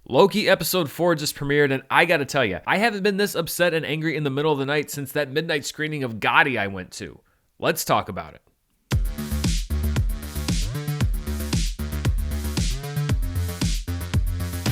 Loki episode 4 just premiered, and I gotta tell you, I haven't been this upset and angry in the middle of the night since that midnight screening of Gotti I went to. Let's talk about it.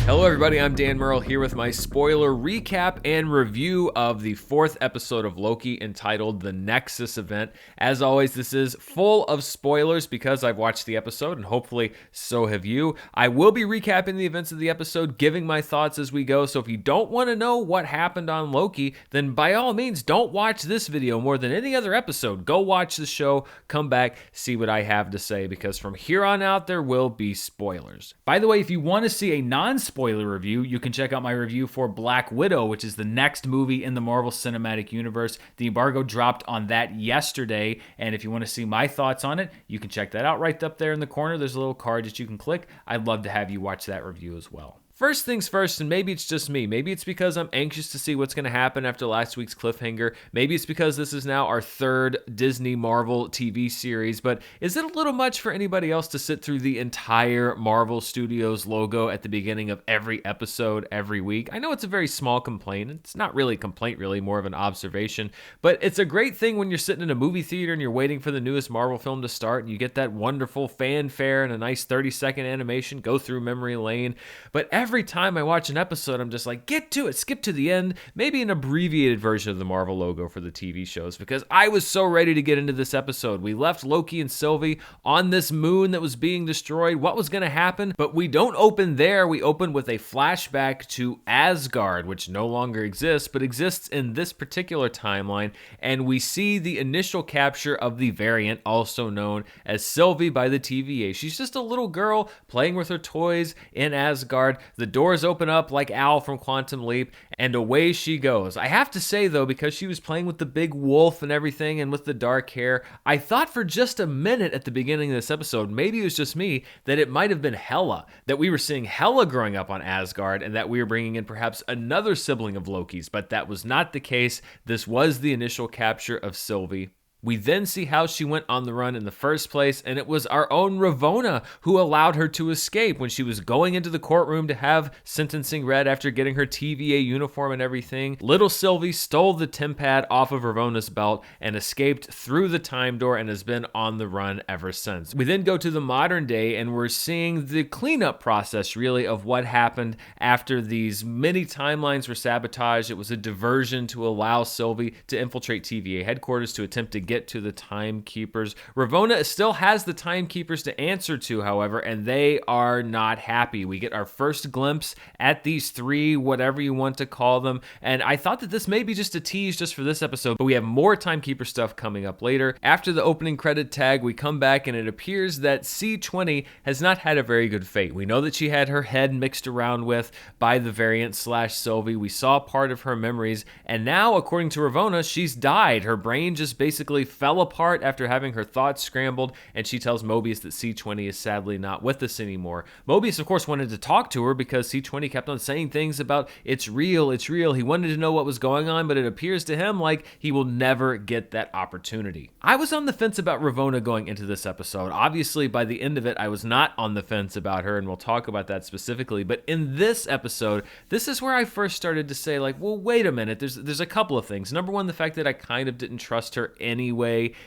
Hello everybody, I'm Dan Murrell here with my spoiler recap and review of the 4th episode of Loki entitled The Nexus Event. As always, this is full of spoilers because I've watched the episode and hopefully so have you. I will be recapping the events of the episode, giving my thoughts as we go, so if you don't want to know what happened on Loki, then by all means don't watch this video more than any other episode. Go watch the show, come back, see what I have to say, because from here on out there will be spoilers. By the way, if you want to see a non-spoiler review, you can check out my review for Black Widow, which is the next movie in the Marvel Cinematic Universe. The embargo dropped on that yesterday, and if you want to see my thoughts on it, you can check that out right up there in the corner. There's a little card that you can click. I'd love to have you watch that review as well. First things first, and maybe it's just me. Maybe it's because I'm anxious to see what's going to happen after last week's cliffhanger. Maybe it's because this is now our 3rd Disney Marvel TV series, but is it a little much for anybody else to sit through the entire Marvel Studios logo at the beginning of every episode every week? I know it's a very small complaint. It's not really a complaint, really, more of an observation, but it's a great thing when you're sitting in a movie theater and you're waiting for the newest Marvel film to start and you get that wonderful fanfare and a nice 30-second animation go through memory lane. But every time I watch an episode, I'm just like, get to it, skip to the end, maybe an abbreviated version of the Marvel logo for the TV shows, because I was so ready to get into this episode. We left Loki and Sylvie on this moon that was being destroyed. What was going to happen? But we don't open there. We open with a flashback to Asgard, which no longer exists, but exists in this particular timeline, and we see the initial capture of the variant, also known as Sylvie by the TVA. She's just a little girl playing with her toys in Asgard. The doors open up like Al from Quantum Leap, and away she goes. I have to say, though, because she was playing with the big wolf and everything and with the dark hair, I thought for just a minute at the beginning of this episode, maybe it was just me, that it might have been Hela, that we were seeing Hela growing up on Asgard and that we were bringing in perhaps another sibling of Loki's, but that was not the case. This was the initial capture of Sylvie. We then see how she went on the run in the first place, and it was our own Ravona who allowed her to escape when she was going into the courtroom to have sentencing read after getting her TVA uniform and everything. Little Sylvie stole the TemPad off of Ravona's belt and escaped through the time door and has been on the run ever since. We then go to the modern day, and we're seeing the cleanup process, really, of what happened after these many timelines were sabotaged. It was a diversion to allow Sylvie to infiltrate TVA headquarters to attempt to get to the Timekeepers. Ravona still has the Timekeepers to answer to, however, and they are not happy. We get our first glimpse at these 3, whatever you want to call them, and I thought that this may be just a tease just for this episode, but we have more Timekeeper stuff coming up later. After the opening credit tag, we come back and it appears that C20 has not had a very good fate. We know that she had her head mixed around with by the variant / Sylvie. We saw part of her memories, and now, according to Ravona, she's died. Her brain just basically fell apart after having her thoughts scrambled, and she tells Mobius that C20 is sadly not with us anymore. Mobius, of course, wanted to talk to her because C20 kept on saying things about it's real, it's real. He wanted to know what was going on, but it appears to him like he will never get that opportunity. I was on the fence about Ravona going into this episode. Obviously, by the end of it, I was not on the fence about her, and we'll talk about that specifically, but in this episode, this is where I first started to say, like, well, wait a minute, there's a couple of things. Number one, the fact that I kind of didn't trust her anyway,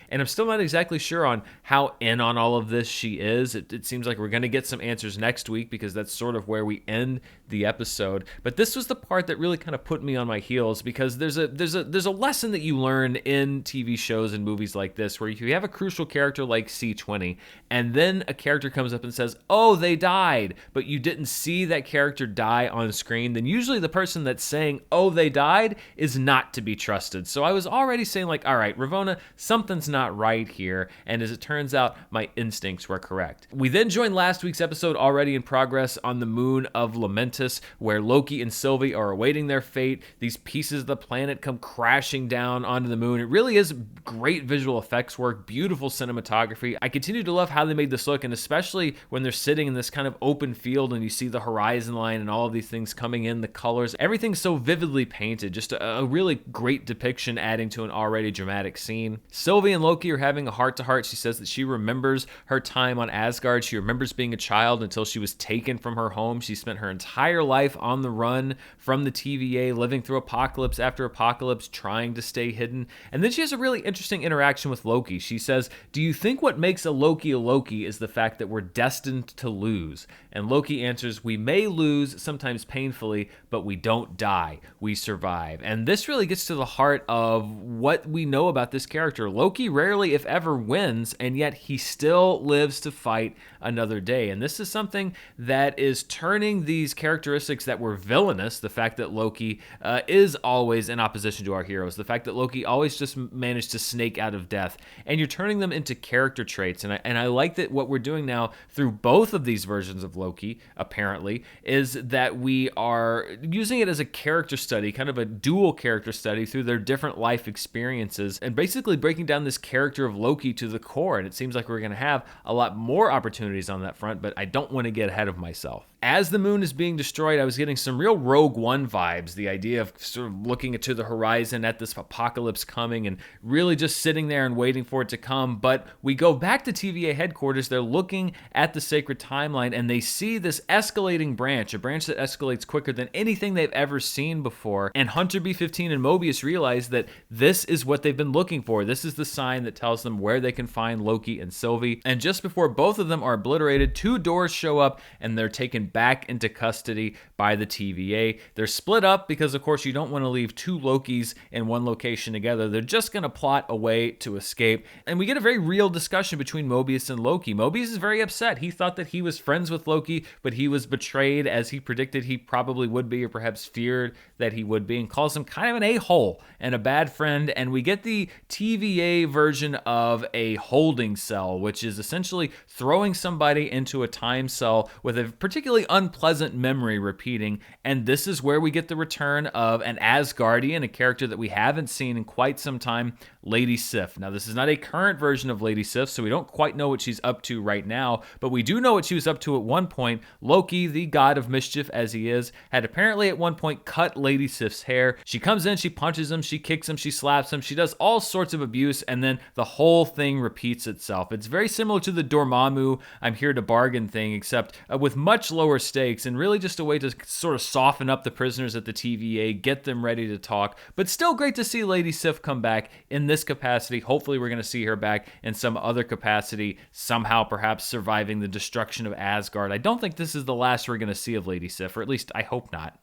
and I'm still not exactly sure on how in on all of this she is. It seems like we're going to get some answers next week because that's sort of where we end the episode. But this was the part that really kind of put me on my heels, because there's a lesson that you learn in TV shows and movies like this, where if you have a crucial character like C20 and then a character comes up and says, oh, they died, but you didn't see that character die on screen, then usually the person that's saying, oh, they died, is not to be trusted. So I was already saying, like, all right, Ravona, something's not right here, and as it turns out, my instincts were correct. We then joined last week's episode, already in progress, on the moon of Lamentis, where Loki and Sylvie are awaiting their fate. These pieces of the planet come crashing down onto the moon. It really is great visual effects work, beautiful cinematography. I continue to love how they made this look, and especially when they're sitting in this kind of open field and you see the horizon line and all of these things coming in, the colors, everything's so vividly painted. Just a really great depiction, adding to an already dramatic scene. Sylvie and Loki are having a heart-to-heart. She says that she remembers her time on Asgard. She remembers being a child until she was taken from her home. She spent her entire entire life on the run from the TVA, living through apocalypse after apocalypse, trying to stay hidden. And then she has a really interesting interaction with Loki. She says, "Do you think what makes a Loki is the fact that we're destined to lose?" And Loki answers, "We may lose, sometimes painfully, but we don't die. We survive." And this really gets to the heart of what we know about this character. Loki rarely, if ever, wins, and yet he still lives to fight another day. And this is something that is turning these characteristics that were villainous, the fact that Loki is always in opposition to our heroes, the fact that Loki always just managed to snake out of death, and you're turning them into character traits. And I like that what we're doing now through both of these versions of Loki, apparently, is that we are using it as a character study, kind of a dual character study through their different life experiences, and basically breaking down this character of Loki to the core. And it seems like we're going to have a lot more opportunities on that front, but I don't want to get ahead of myself. As the moon is being destroyed, I was getting some real Rogue One vibes, the idea of sort of looking to the horizon at this apocalypse coming and really just sitting there and waiting for it to come. But we go back to TVA headquarters, they're looking at the sacred timeline, and they see this escalating branch, a branch that escalates quicker than anything they've ever seen before. And Hunter B-15 and Mobius realize that this is what they've been looking for. This is the sign that tells them where they can find Loki and Sylvie. And just before both of them are obliterated, two doors show up and they're taken back into custody by the TVA. They're split up because, of course, you don't want to leave two Lokis in one location together. They're just going to plot a way to escape. And we get a very real discussion between Mobius and Loki. Mobius is very upset. He thought that he was friends with Loki, but he was betrayed as he predicted he probably would be, or perhaps feared that he would be, and calls him kind of an a-hole and a bad friend. And we get the TVA version of a holding cell, which is essentially throwing somebody into a time cell with a particularly unpleasant memory repeating. And this is where we get the return of an Asgardian, a character that we haven't seen in quite some time, Lady Sif. Now, this is not a current version of Lady Sif, so we don't quite know what she's up to right now, but we do know what she was up to at one point. Loki, the god of mischief as he is, had apparently at one point cut Lady Sif's hair. She comes in, she punches him, she kicks him, she slaps him, she does all sorts of abuse, and then the whole thing repeats itself. It's very similar to the Dormammu, I'm here to bargain thing, except with much lower stakes, and really just a way to sort of soften up the prisoners at the TVA, get them ready to talk. But still great to see Lady Sif come back in this capacity. Hopefully we're going to see her back in some other capacity, somehow perhaps surviving the destruction of Asgard. I don't think this is the last we're going to see of Lady Sif, or at least I hope not.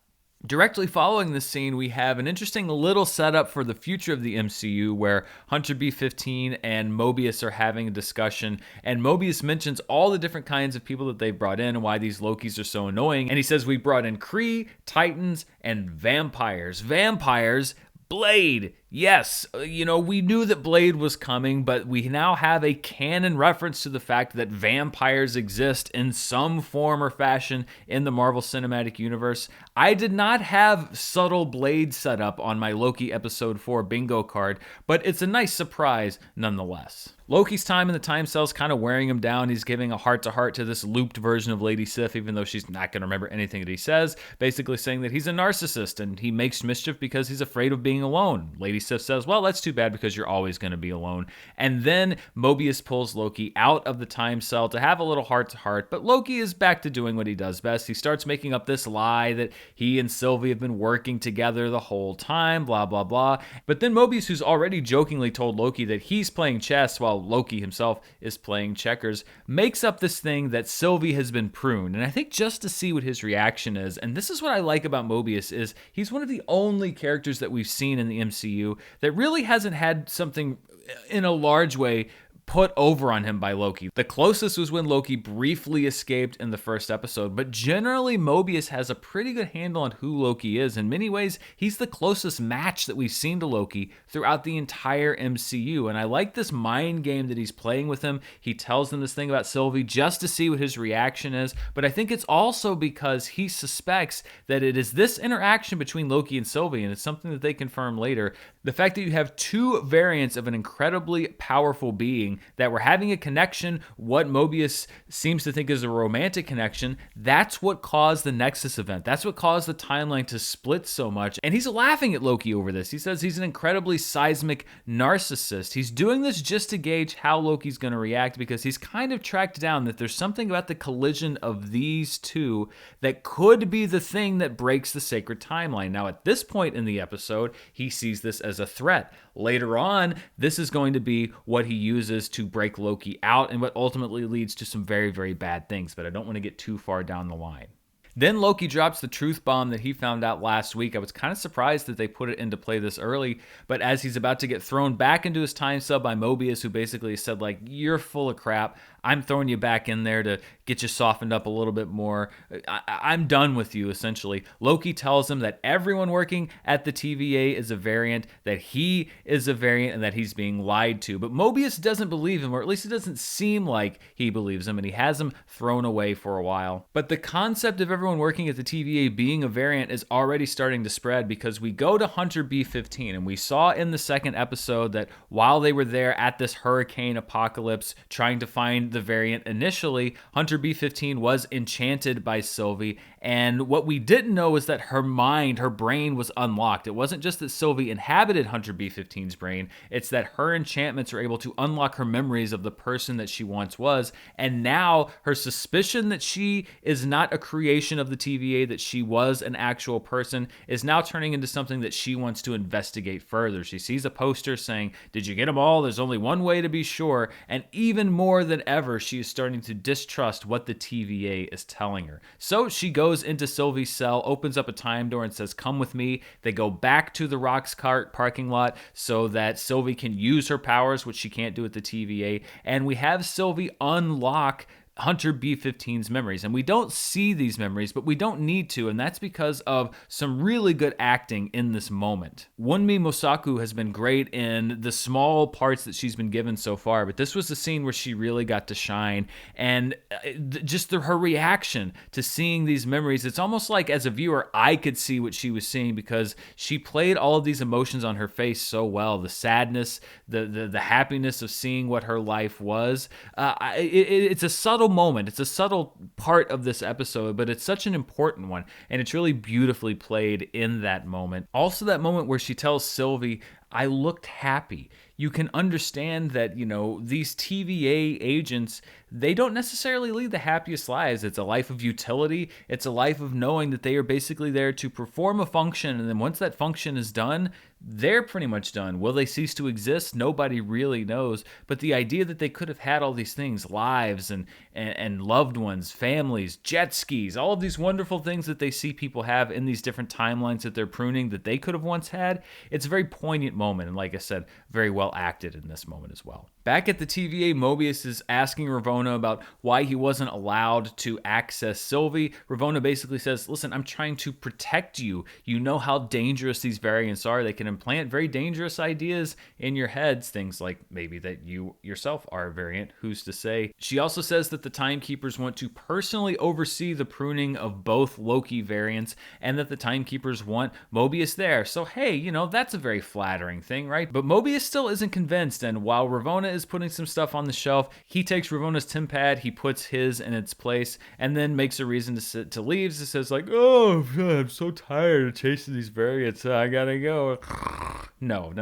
Directly following this scene, we have an interesting little setup for the future of the MCU where Hunter B-15 and Mobius are having a discussion, and Mobius mentions all the different kinds of people that they've brought in and why these Lokis are so annoying. And he says, we brought in Kree, Titans, and vampires. Vampires, Blade. Yes, we knew that Blade was coming, but we now have a canon reference to the fact that vampires exist in some form or fashion in the Marvel Cinematic Universe. I did not have subtle Blade set up on my Loki Episode 4 bingo card, but it's a nice surprise nonetheless. Loki's time in the time cell is kind of wearing him down. He's giving a heart-to-heart to this looped version of Lady Sif, even though she's not going to remember anything that he says, basically saying that he's a narcissist and he makes mischief because he's afraid of being alone. Lady Sif says, well, that's too bad because you're always going to be alone. And then Mobius pulls Loki out of the time cell to have a little heart-to-heart, but Loki is back to doing what he does best. He starts making up this lie that he and Sylvie have been working together the whole time, blah, blah, blah. But then Mobius, who's already jokingly told Loki that he's playing chess while Loki himself is playing checkers, makes up this thing that Sylvie has been pruned. And I think just to see what his reaction is, and this is what I like about Mobius, is he's one of the only characters that we've seen in the MCU that really hasn't had something in a large way put over on him by Loki. The closest was when Loki briefly escaped in the first episode, but generally Mobius has a pretty good handle on who Loki is. In many ways, he's the closest match that we've seen to Loki throughout the entire MCU, and I like this mind game that he's playing with him. He tells them this thing about Sylvie just to see what his reaction is, but I think it's also because he suspects that it is this interaction between Loki and Sylvie, and it's something that they confirm later. The fact that you have two variants of an incredibly powerful being thinking that we're having a connection, what Mobius seems to think is a romantic connection. That's what caused the Nexus event. That's what caused the timeline to split so much. And he's laughing at Loki over this. He says he's an incredibly seismic narcissist. He's doing this just to gauge how Loki's going to react, because he's kind of tracked down that there's something about the collision of these two that could be the thing that breaks the sacred timeline. Now, at this point in the episode, he sees this as a threat. Later on, this is going to be what he uses to break Loki out, and what ultimately leads to some very, very bad things, but I don't want to get too far down the line. Then Loki drops the truth bomb that he found out last week. I was kind of surprised that they put it into play this early, but as he's about to get thrown back into his time sub by Mobius, who basically said, like, you're full of crap. I'm throwing you back in there to get you softened up a little bit more. I'm done with you, essentially. Loki tells him that everyone working at the TVA is a variant, that he is a variant, and that he's being lied to. But Mobius doesn't believe him, or at least it doesn't seem like he believes him, and he has him thrown away for a while. But the concept of everyone working at the TVA being a variant is already starting to spread, because we go to Hunter B-15, and we saw in the second episode that while they were there at this hurricane apocalypse trying to find the variant initially, Hunter B-15 was enchanted by Sylvie, and what we didn't know is that her mind, her brain was unlocked. It wasn't just that Sylvie inhabited Hunter B-15's brain, it's that her enchantments are able to unlock her memories of the person that she once was, and now her suspicion that she is not a creation of the TVA, that she was an actual person, is now turning into something that she wants to investigate further. She sees a poster saying, "Did you get them all? There's only one way to be sure," and even more than ever, she is starting to distrust what the TVA is telling her. So she goes into Sylvie's cell, opens up a time door, and says, "Come with me." They go back to the Roxcart parking lot so that Sylvie can use her powers, which she can't do at the TVA, and we have Sylvie unlock Hunter B-15's memories. And we don't see these memories, but we don't need to, and that's because of some really good acting in this moment. Wunmi Mosaku has been great in the small parts that she's been given so far, but this was the scene where she really got to shine, and just her reaction to seeing these memories, it's almost like as a viewer, I could see what she was seeing, because she played all of these emotions on her face so well. The sadness, the happiness of seeing what her life was. It's a subtle moment. It's a subtle part of this episode, but it's such an important one, and it's really beautifully played in that moment. Also, that moment where she tells Sylvie, "I looked happy." You can understand that, these TVA agents, they don't necessarily lead the happiest lives. It's a life of utility. It's a life of knowing that they are basically there to perform a function, and then once that function is done, they're pretty much done. Will they cease to exist? Nobody really knows. But the idea that they could have had all these things, lives and loved ones, families, jet skis, all of these wonderful things that they see people have in these different timelines that they're pruning that they could have once had, it's a very poignant moment. And like I said, very well acted in this moment as well. Back at the TVA, Mobius is asking Ravona about why he wasn't allowed to access Sylvie. Ravona basically says, "Listen, I'm trying to protect you. You know how dangerous these variants are. They can implant very dangerous ideas in your heads, things like maybe that you yourself are a variant, who's to say." She also says that the Timekeepers want to personally oversee the pruning of both Loki variants, and that the Timekeepers want Mobius there. So hey, that's a very flattering thing, right? But Mobius still isn't convinced, and while Ravona is putting some stuff on the shelf, he takes Ravona's TemPad, he puts his in its place, and then makes a reason to leave. It says like, "Oh, I'm so tired of chasing these variants. I gotta go." No.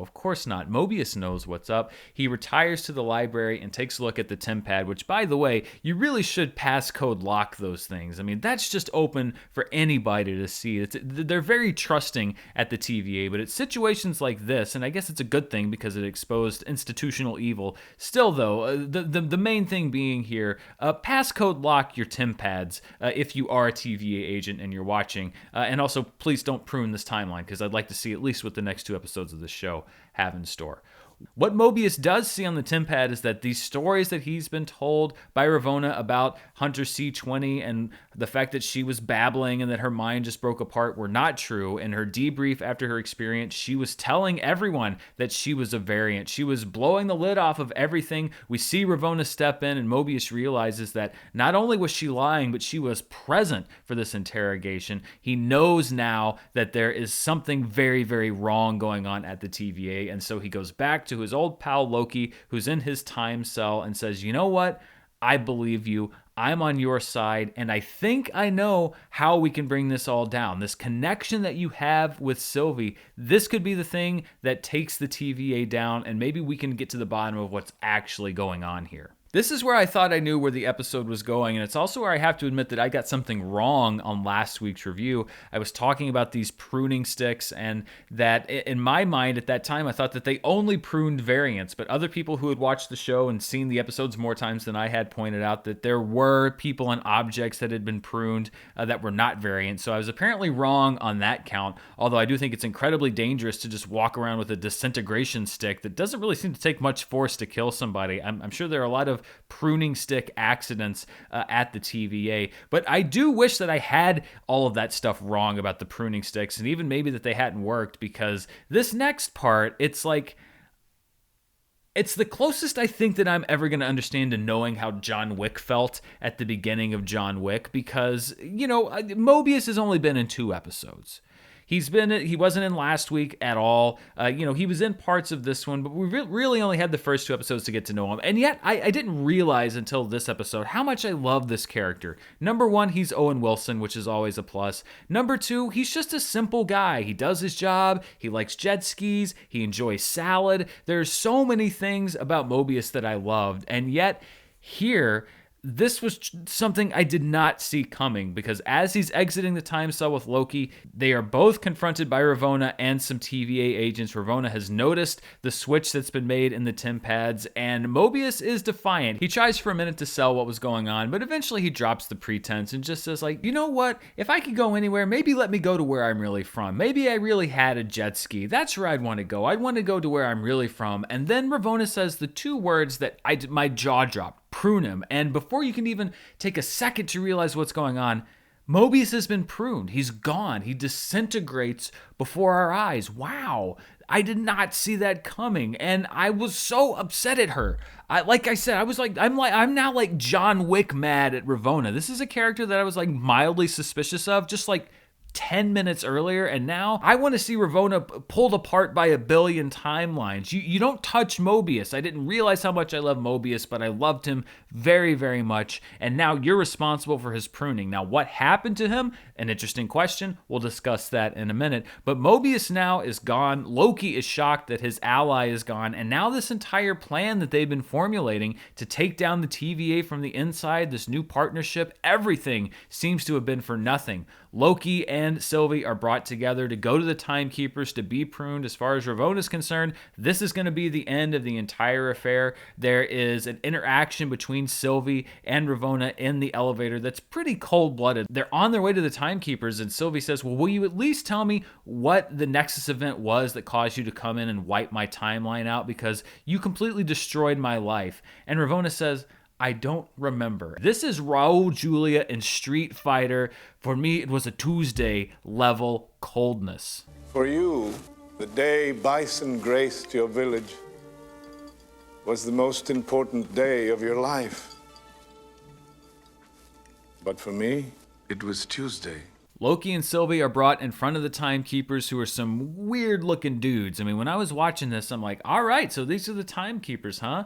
Of course not. Mobius knows what's up. He retires to the library and takes a look at the TemPad, which, by the way, you really should passcode lock those things. I mean, that's just open for anybody to see. They're very trusting at the TVA, but it's situations like this, and I guess it's a good thing because it exposed institutional evil. Still, though, the main thing being here, passcode lock your TemPads if you are a TVA agent and you're watching. And also, please don't prune this timeline, because I'd like to see at least what the next 2 episodes of this show have in store. What Mobius does see on the TemPad is that these stories that he's been told by Ravona about Hunter C-20 and the fact that she was babbling and that her mind just broke apart were not true. In her debrief after her experience, she was telling everyone that she was a variant. She was blowing the lid off of everything. We see Ravona step in, and Mobius realizes that not only was she lying, but she was present for this interrogation. He knows now that there is something very, very wrong going on at the TVA, and so he goes back to to his old pal Loki, who's in his time cell, and says, you know what? I believe you. I'm on your side, and I think I know how we can bring this all down. This connection that you have with Sylvie, this could be the thing that takes the TVA down, and maybe we can get to the bottom of what's actually going on here. This is where I thought I knew where the episode was going, and it's also where I have to admit that I got something wrong on last week's review. I was talking about these pruning sticks, and that in my mind at that time, I thought that they only pruned variants, but other people who had watched the show and seen the episodes more times than I had pointed out that there were people and objects that had been pruned that were not variants, so I was apparently wrong on that count, although I do think it's incredibly dangerous to just walk around with a disintegration stick that doesn't really seem to take much force to kill somebody. I'm sure there are a lot of pruning stick accidents at the TVA, but I do wish that I had all of that stuff wrong about the pruning sticks, and even maybe that they hadn't worked, because this next part, it's like, it's the closest I think that I'm ever going to understand to knowing how John Wick felt at the beginning of John Wick, because, you know, Mobius has only been in 2 episodes. He wasn't in last week at all. He was in parts of this one, but we really only had the first 2 episodes to get to know him. And yet, I didn't realize until this episode how much I love this character. Number 1, he's Owen Wilson, which is always a plus. Number 2, he's just a simple guy. He does his job. He likes jet skis. He enjoys salad. There's so many things about Mobius that I loved. And yet, here, this was something I did not see coming, because as he's exiting the time cell with Loki, they are both confronted by Ravona and some TVA agents. Ravona has noticed the switch that's been made in the Tim pads, and Mobius is defiant. He tries for a minute to sell what was going on, but eventually he drops the pretense and just says, like, you know what? If I could go anywhere, maybe let me go to where I'm really from. Maybe I really had a jet ski. That's where I'd want to go. I'd want to go to where I'm really from. And then Ravona says the 2 words that my jaw dropped. Prune him. And before you can even take a second to realize what's going on, Mobius has been pruned. He's gone. He disintegrates before our eyes. Wow. I did not see that coming, and I was so upset at her. Like I said, I'm now like John Wick mad at Ravona. This is a character that I was like mildly suspicious of, just like 10 minutes earlier, and now I want to see Ravona pulled apart by a billion timelines. You don't touch Mobius. I didn't realize how much I love Mobius, but I loved him very, very much, and now you're responsible for his pruning. Now, what happened to him? An interesting question. We'll discuss that in a minute, but Mobius now is gone. Loki is shocked that his ally is gone, and now this entire plan that they've been formulating to take down the TVA from the inside, this new partnership, everything seems to have been for nothing. Loki and Sylvie are brought together to go to the Timekeepers to be pruned. As far as Ravona is concerned, this is going to be the end of the entire affair. There is an interaction between Sylvie and Ravona in the elevator that's pretty cold-blooded. They're on their way to the Timekeepers, and Sylvie says, well, will you at least tell me what the Nexus event was that caused you to come in and wipe my timeline out, because you completely destroyed my life? And Ravona says, I don't remember. This is Raul Julia in Street Fighter. For me, it was a Tuesday level coldness. For you, the day Bison graced your village was the most important day of your life. But for me, it was Tuesday. Loki and Sylvie are brought in front of the Timekeepers, who are some weird-looking dudes. I mean, when I was watching this, I'm like, all right, so these are the Timekeepers, huh?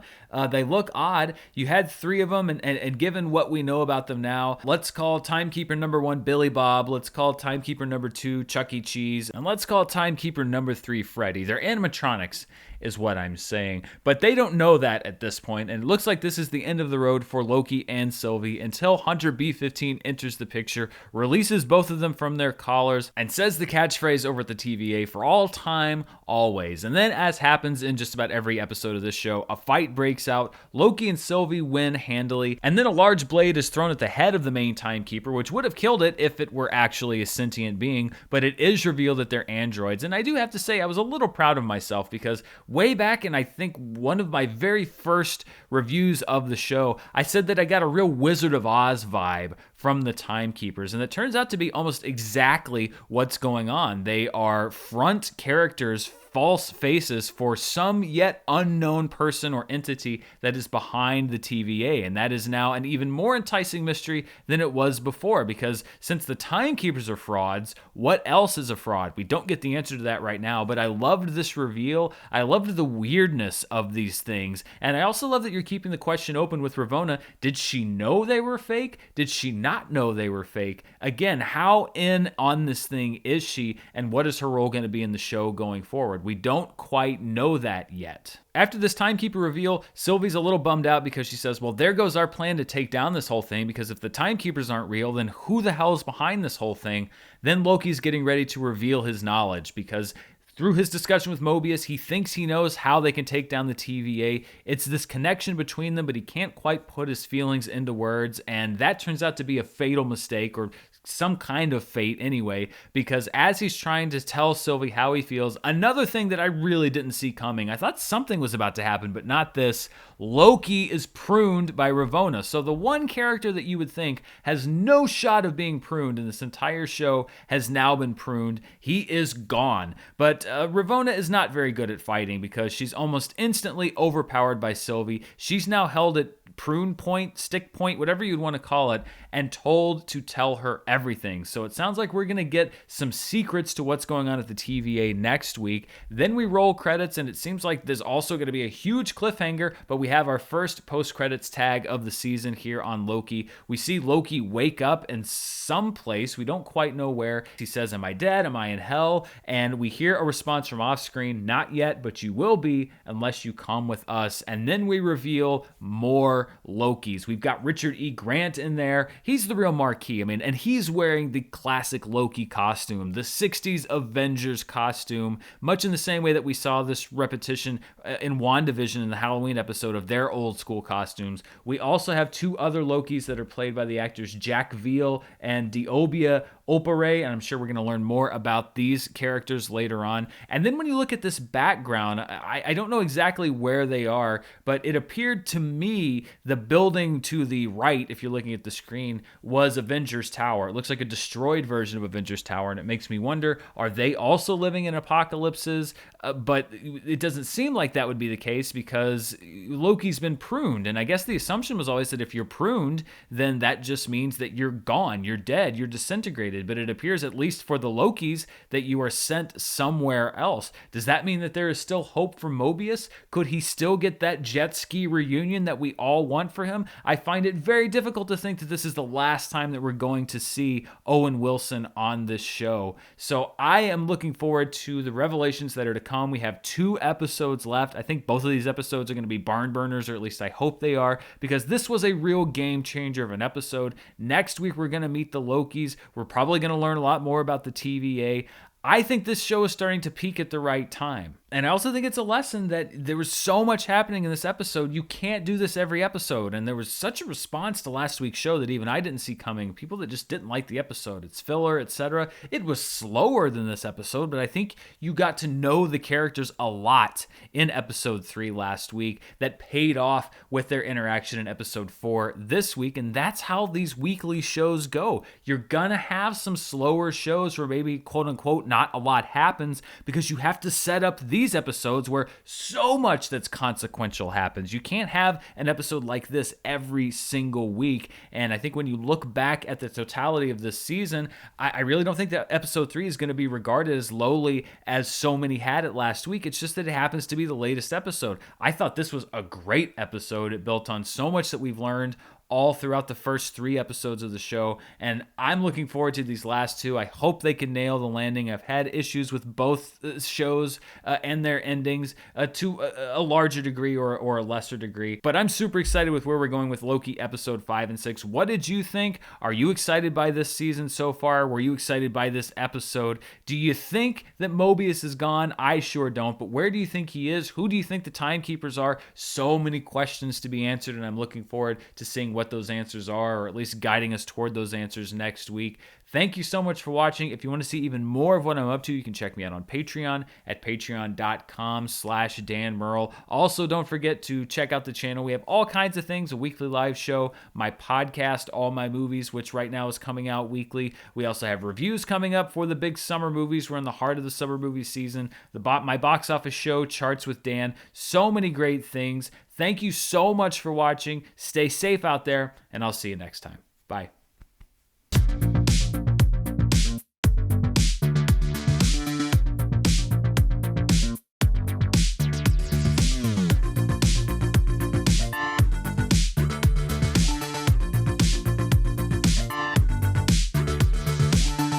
They look odd. You had 3 of them, and given what we know about them now, let's call Timekeeper number 1 Billy Bob, let's call Timekeeper number 2 Chuck E. Cheese, and let's call Timekeeper number 3 Freddy. They're animatronics, is what I'm saying. But they don't know that at this point, and it looks like this is the end of the road for Loki and Sylvie until Hunter B-15 enters the picture, releases both of them from their collars, and says the catchphrase over at the TVA, for all time, always. And then, as happens in just about every episode of this show, a fight breaks out. Loki and Sylvie win handily, and then a large blade is thrown at the head of the main Timekeeper, which would have killed it if it were actually a sentient being, but it is revealed that they're androids. And I do have to say, I was a little proud of myself, because way back in, I think, one of my very first reviews of the show, I said that I got a real Wizard of Oz vibe from the Timekeepers, and it turns out to be almost exactly what's going on. They are front characters false faces for some yet unknown person or entity that is behind the TVA. And that is now an even more enticing mystery than it was before, because since the Timekeepers are frauds, what else is a fraud? We don't get the answer to that right now, but I loved this reveal. I loved the weirdness of these things. And I also love that you're keeping the question open with Ravona. Did she know they were fake? Did she not know they were fake? Again, how in on this thing is she, and what is her role going to be in the show going forward? We don't quite know that yet. After this Timekeeper reveal, Sylvie's a little bummed out because she says, well, there goes our plan to take down this whole thing, because if the Timekeepers aren't real, then who the hell is behind this whole thing? Then Loki's getting ready to reveal his knowledge, because through his discussion with Mobius, he thinks he knows how they can take down the TVA. It's this connection between them, but he can't quite put his feelings into words, and that turns out to be a fatal mistake, or some kind of fate anyway, because as he's trying to tell Sylvie how he feels, another thing that I really didn't see coming, I thought something was about to happen, but not this. Loki is pruned by Ravona. So the one character that you would think has no shot of being pruned in this entire show has now been pruned. He is gone. But Ravona is not very good at fighting, because she's almost instantly overpowered by Sylvie. She's now held at prune point, stick point, whatever you'd want to call it, and told to tell her everything. So it sounds like we're going to get some secrets to what's going on at the TVA next week. Then we roll credits, and it seems like there's also going to be a huge cliffhanger, but we have our first post-credits tag of the season here on Loki. We see Loki wake up in some place. We don't quite know where. He says, am I dead? Am I in hell? And we hear a response from off-screen, not yet, but you will be unless you come with us. And then we reveal more Lokis. We've got Richard E. Grant in there. He's the real marquee. I mean, and he's wearing the classic Loki costume, the 60s Avengers costume, much in the same way that we saw this repetition in WandaVision in the Halloween episode of their old school costumes. We also have two other Lokis that are played by the actors Jack Veal and Diobia Opere, and I'm sure we're going to learn more about these characters later on. And then when you look at this background, I don't know exactly where they are, but it appeared to me the building to the right, if you're looking at the screen, was Avengers Tower. It looks like a destroyed version of Avengers Tower, and it makes me wonder, are they also living in apocalypses? But it doesn't seem like that would be the case, because Loki's been pruned, and I guess the assumption was always that if you're pruned, then that just means that you're gone, you're dead, you're disintegrated. But it appears, at least for the Lokis, that you are sent somewhere else. Does that mean that there is still hope for Mobius? Could he still get that jet ski reunion that we all want for him? I find it very difficult to think that this is the last time that we're going to see Owen Wilson on this show. So I am looking forward to the revelations that are to come. We have 2 episodes left. I think both of these episodes are going to be barn burners, or at least I hope they are, because this was a real game changer of an episode. Next week, we're going to meet the Lokis. We're probably going to learn a lot more about the TVA. I think this show is starting to peak at the right time. And I also think it's a lesson that there was so much happening in this episode. You can't do this every episode. And there was such a response to last week's show that even I didn't see coming. People that just didn't like the episode. It's filler, etc. It was slower than this episode, but I think you got to know the characters a lot in episode 3 last week that paid off with their interaction in episode 4 this week. And that's how these weekly shows go. You're gonna have some slower shows where maybe, quote unquote, not a lot happens, because you have to set up these episodes where so much that's consequential happens. You can't have an episode like this every single week. And I think when you look back at the totality of this season, I really don't think that episode 3 is going to be regarded as lowly as so many had it last week. It's just that it happens to be the latest episode. I thought this was a great episode. It built on so much that we've learned all throughout the first 3 episodes of the show, and I'm looking forward to these last 2. I hope they can nail the landing. I've had issues with both shows and their endings to a larger degree or a lesser degree, but I'm super excited with where we're going with Loki episode 5 and 6. What did you think? Are you excited by this season so far? Were you excited by this episode? Do you think that Mobius is gone? I sure don't, but where do you think he is? Who do you think the Timekeepers are? So many questions to be answered, and I'm looking forward to seeing what those answers are, or at least guiding us toward those answers next week. Thank you so much for watching. If you want to see even more of what I'm up to, you can check me out on Patreon at patreon.com/Dan Murrell. Also, don't forget to check out the channel. We have all kinds of things, a weekly live show, my podcast, All My Movies, which right now is coming out weekly. We also have reviews coming up for the big summer movies. We're in the heart of the summer movie season. My box office show, Charts with Dan. So many great things. Thank you so much for watching. Stay safe out there, and I'll see you next time. Bye.